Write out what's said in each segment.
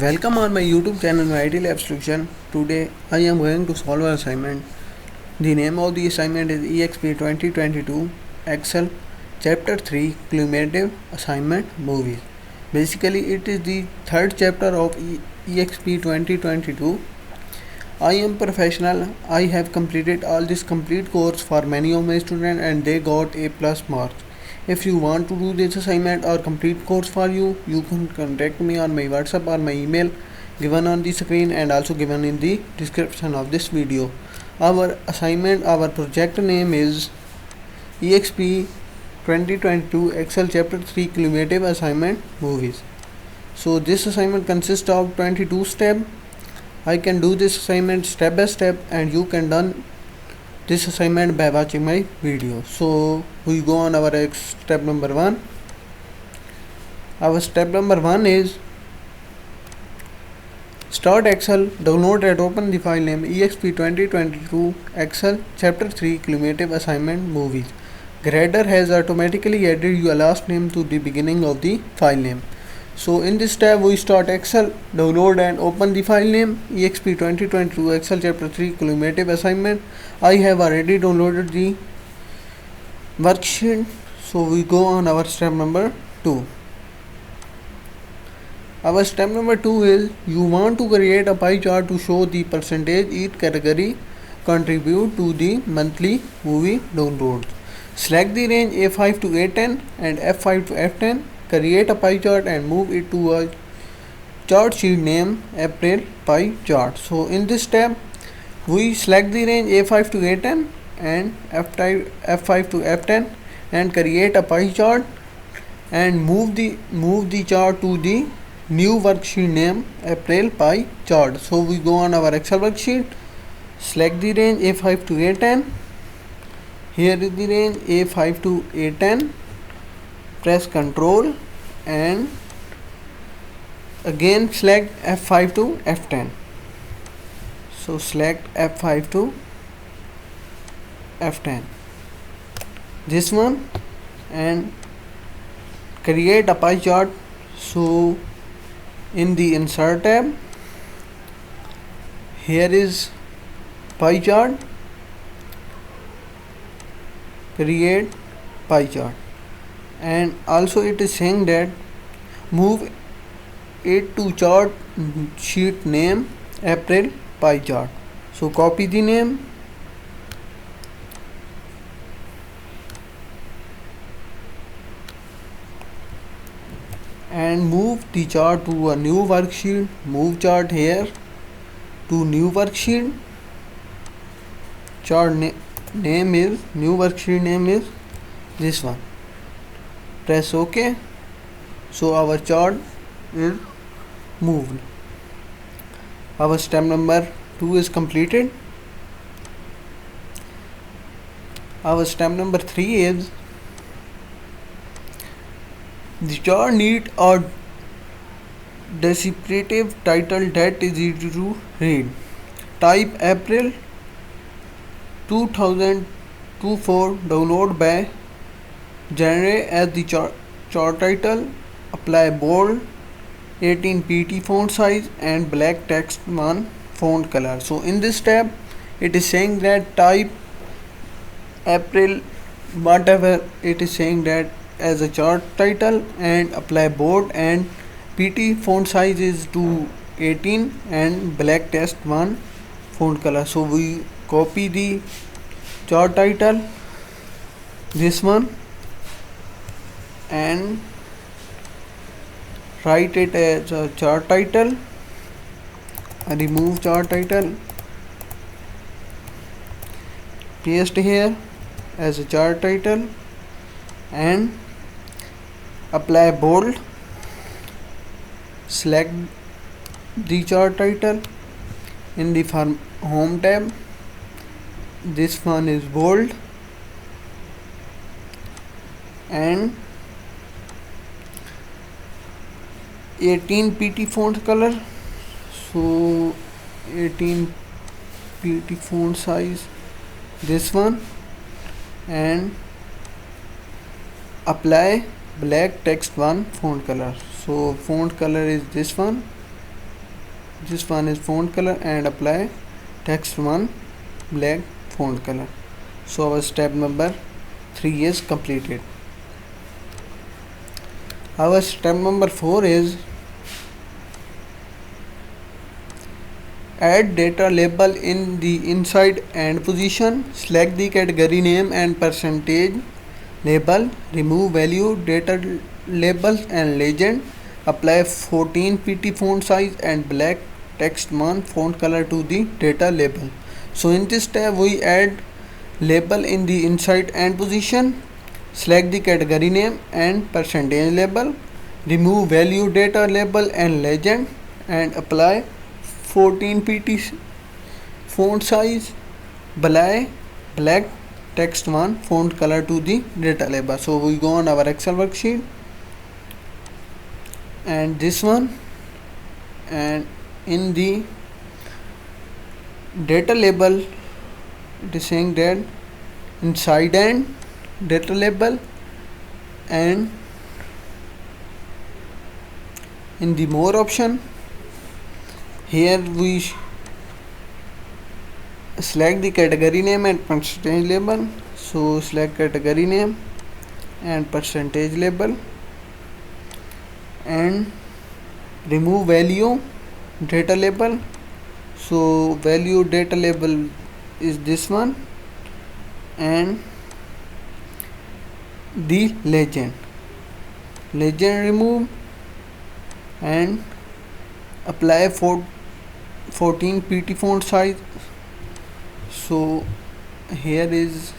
Welcome on my YouTube channel My IT Lab Solution. Today I am going to solve an assignment. The name of the assignment is Exp22 Excel Chapter 3 CumulativeAssessment Movies. Basically it is the third chapter of Exp2022. I am professional. I have completed all this complete course for many of my students and they got A+ marks. If you want to do this assignment or complete course for you, you can contact me on my WhatsApp or my email given on the screen and also given in the description of this video. Our assignment, our project name is Exp 2022 Excel Chapter 3 CumulativeAssessment Movies. So this assignment consists of 22 steps. I can do this assignment step by step and you can done this assignment by watching my video. So we go on our step number 1. Our step number 1 is start Excel, download and open the file name Exp2022 Excel Chapter 3 CumulativeAssessment Movies. Grader has automatically added your last name to the beginning of the file name. So in this tab we start Excel, download and open the file name Exp2022 Excel Chapter 3 CumulativeAssessment. I have already downloaded the worksheet. So we go on our step number 2. Our step number 2 is you want to create a pie chart to show the percentage each category contribute to the monthly movie downloads. Select the range A5 to A10 and F5 to F10. Create a pie chart and move it to a chart sheet named April pie chart. So in this tab we select the range A5 to A10 and F5 to F10 and create a pie chart and move the chart to the new worksheet name April pie chart. So we go on our Excel worksheet, select the range A5 to A10. Here is the range A5 to A10. Press Ctrl and again select F5 to F10. So select F5 to F10, this one, and create a pie chart. So in the insert tab, here is pie chart, create pie chart, and also it is saying that move it to chart sheet name April pie chart. So copy the name and move the chart to a new worksheet. Move chart here to new worksheet. Chart name is new worksheet name is this one. Press OK. So our chart is moved. Our step number 2 is completed. Our step number 3 is the chart need a descriptive title that is easy to read. Type April 2024 download by January as the chart title. Apply bold 18 pt font size and black text 1 font color. So in this tab it is saying that type April whatever it is saying that as a chart title and apply bold and pt font size is to 18 and black text 1 font color. So we copy the chart title, this one, and write it as a chart title. Remove chart title, paste here as a chart title and apply bold. Select the chart title in the home tab, this one is bold and 18 pt font color. So 18 pt font size, this one, and apply black text 1 font color. So font color is this one this one is font color and apply text 1 black font color. So our step number 3 is completed. Our step number 4 is add data label in the inside and position. Select the category name and percentage label. Remove value, data labels and legend. Apply 14 pt font size and black text 1 font color to the data label. So in this tab we add label in the inside and position. Select the category name and percentage label. Remove value, data label and legend and apply 14 pt font size, black text 1 font color to the data label. So we go on our Excel worksheet and this one, and in the data label it is saying that inside and data label, and in the more option here we select the category name and percentage label. So select category name and percentage label and remove value, data label. So value, data label is this one, and the legend remove and apply 14 pt font size. So here is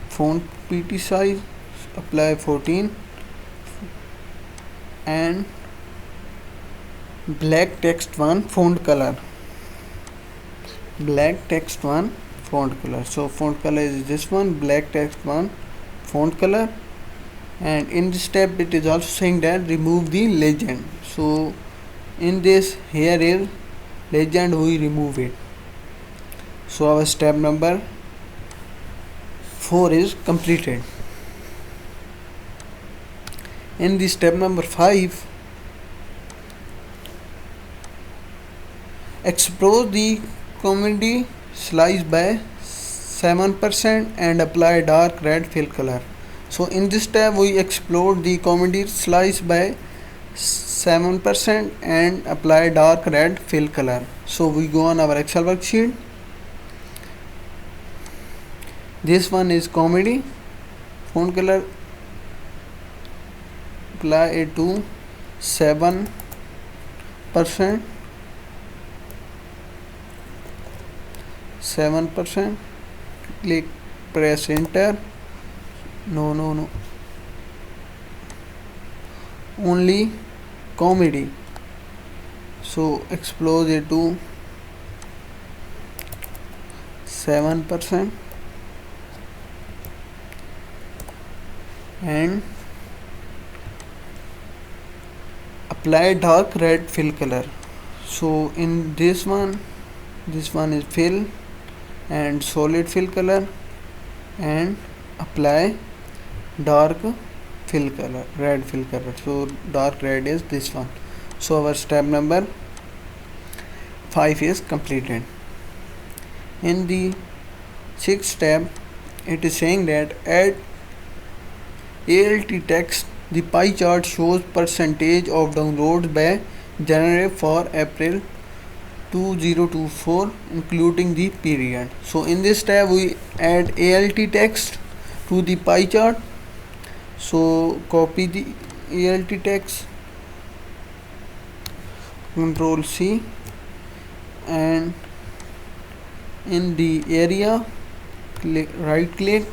font pt size, apply 14 and black text 1 font color, black text 1 font color. So font color is this one, black text 1 font color, and in this step it is also saying that remove the legend. So in this here is legend, we remove it. So our step number 4 is completed. In the step number 5, explore the comedy slice by 7% and apply dark red fill color. So in this tab we explore the comedy slice by 7% and apply dark red fill color. So we go on our Excel worksheet. This one is comedy font color, apply it to 7%, click, press enter. No, only comedy. So explode it to 7% and apply dark red fill color. So in this one is fill and solid fill color, and apply dark fill color, red fill color. So dark red is this one. So our step number 5 is completed. In the 6th step it is saying that add ALT text. The pie chart shows percentage of downloads by January for April 2024 including the period. So in this tab we add ALT text to the pie chart. So copy the ALT text, Ctrl C, and in the area right click,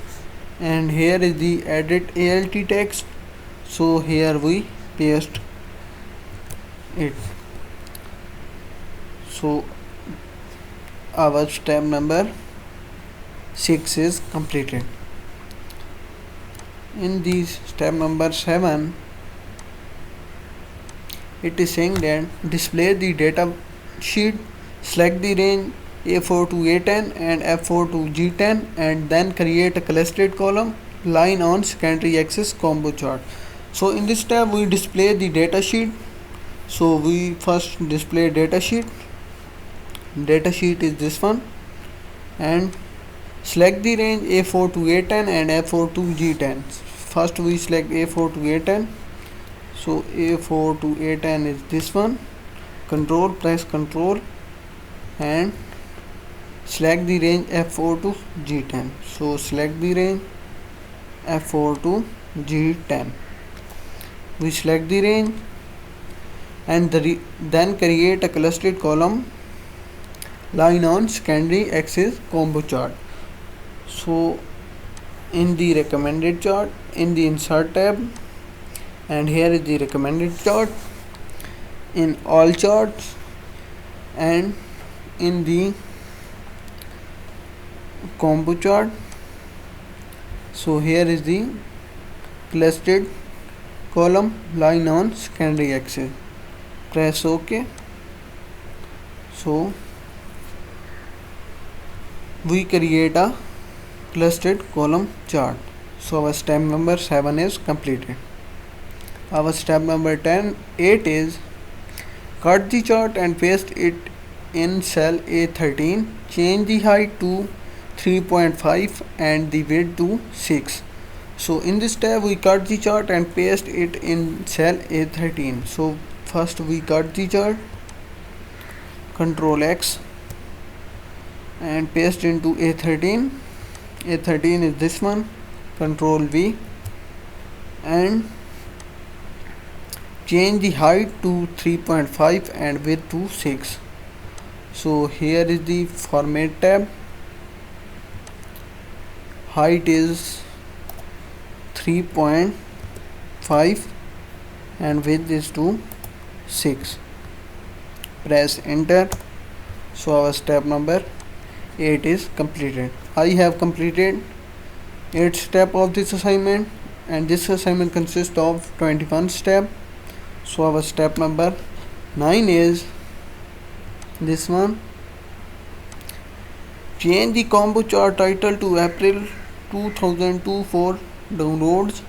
and here is the edit ALT text. So here we paste it. So our step number 6 is completed. In this step number 7 it is saying that display the data sheet, select the range A4 to A10 and F4 to G10 and then create a clustered column line on secondary axis combo chart. So in this tab we display the data sheet. So we first display data sheet. data sheet is this one, and select the range A4 to A10 and A4 to G10. First we select A4 to A10, so A4 to A10 is this one. Press control and select the range F4 to G10. So select the range F4 to G10. We select the range and then create a clustered column line on secondary axis combo chart. So in the recommended chart, in the insert tab, and here is the recommended chart, in all charts, and in the combo chart. So here is the clustered column line on secondary axis. Press OK. So we create a clustered column chart. So our step number 7 is completed. Our step number 8 is cut the chart and paste it in cell A13. Change the height to 3.5 and the width to 6. So in this tab we cut the chart and paste it in cell A13. So first we cut the chart, Ctrl X, and paste into A13. A13 is this one, Ctrl V, and change the height to 3.5 and width to 6. So here is the format tab. Height is 3.5 and width is to 6. Press enter. So our step number 8 is completed. I have completed 8 steps of this assignment, and this assignment consists of 21 steps. So our step number 9 is this one. Change the combo chart title to April 2002 for downloads.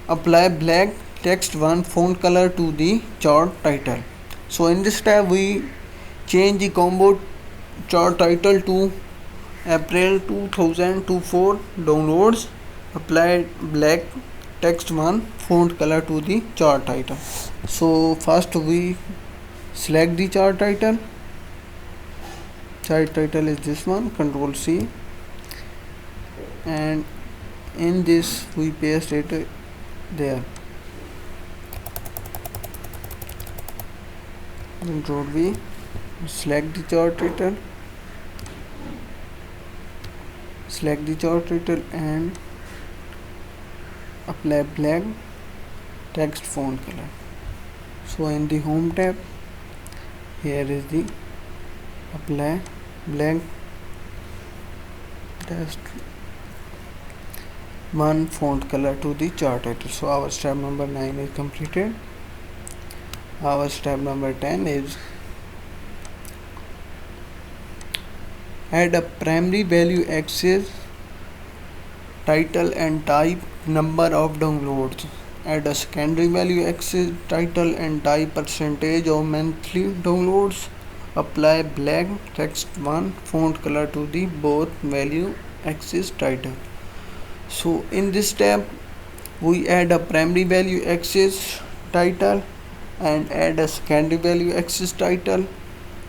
Apply black text 1 font color to the chart title. So in this tab we change the combo chart title to April 2002 for downloads. Apply black text 1 font color to the chart title. So first we select the chart title. Chart title is this one, Ctrl C, and in this we paste it there. Ctrl V, select the chart title, and apply black text font color. So in the home tab, here is the apply black text 1 font color to the chart title. So our step number 9 is completed. Our step number 10 is add a primary value axis, title and type, number of downloads. Add a secondary value axis, title and type, percentage of monthly downloads. Apply black text 1 font color to the both value axis title. So in this tab we add a primary value axis title and add a secondary value axis title.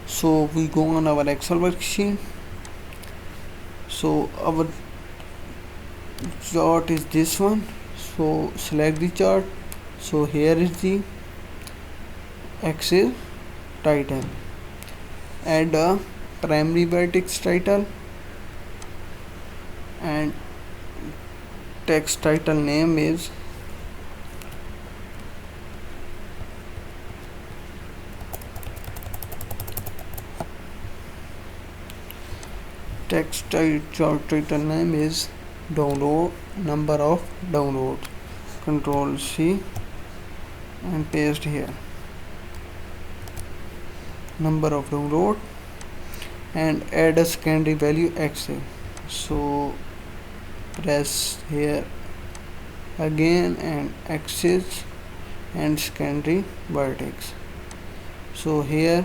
So we go on our Excel worksheet. So our chart is this one. So select the chart. So here is the axis title. Add a primary vertex title and text title name is chart title name is download, number of downloads. Ctrl C and paste here, number of download, and add a secondary value axis. So press here again and axis and secondary vertex. So here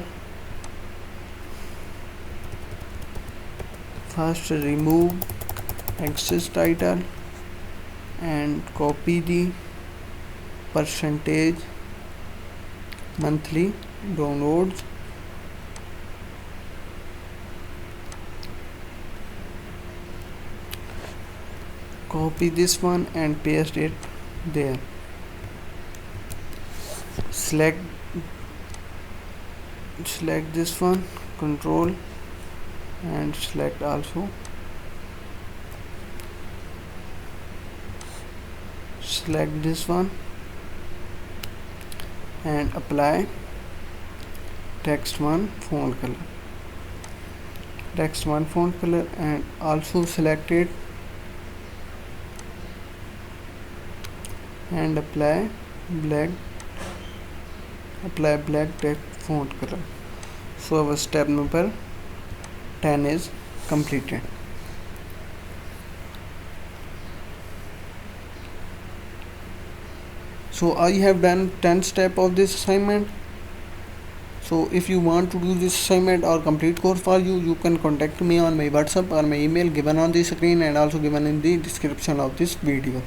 First remove access title and copy the percentage monthly downloads. Copy this one and paste it there. Select this one, control and select also. Select this one and apply text 1 font color. Text 1 font color and also select it and apply black text font color. So our step number 10 is completed. So I have done 10 steps of this assignment. So if you want to do this assignment or complete course for you, you can contact me on my WhatsApp or my email given on the screen and also given in the description of this video.